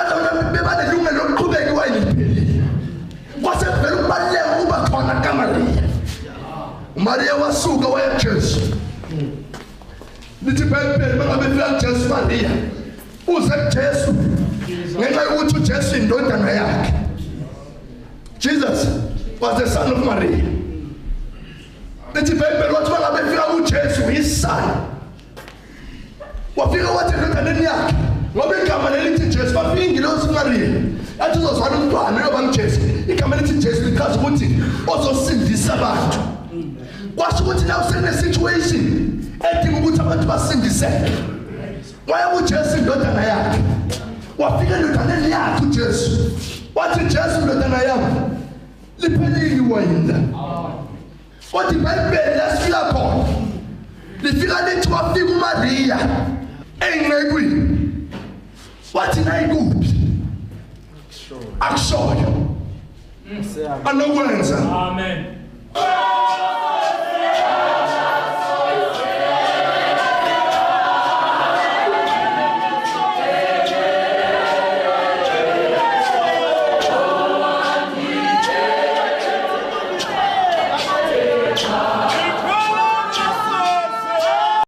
ngathi bebalelungelo lokuqhubeka iwayini liphelile. Kwase vele ukubaluleka ukuba khona kaMariya. uMariya wasuka waya eJesu. Lithi phela mangabe fika Jesu Maria uze kuJesu ngenxa yokuthi uJesu indodana yakhe. Jesus was the son of Maria. Lithi phela wathi mangabe fika uJesu his son. Wafika wathi endodana yakhe ngoba igama lelithi Jesu wafika ingilosi Maria. Athi uzozwana umntwana yoba nguJesu. Igama lithi Jesu lichaza ukuthi ozosindisa abantu. Kwasho ukuthi now usene situation edinga ukuthi abantu basindiseke. Waya uJesu indodana yakhe. Wafika endodana yakhe uJesu. Wathi Jesu indodana yakhe liphelile iwayini. Wathi iBhayibheli lasifika khona. Lifika lithi wafika uMaria enqekwini. Wathi nayikuphi? Akushoyo. Anokwenza. Amen.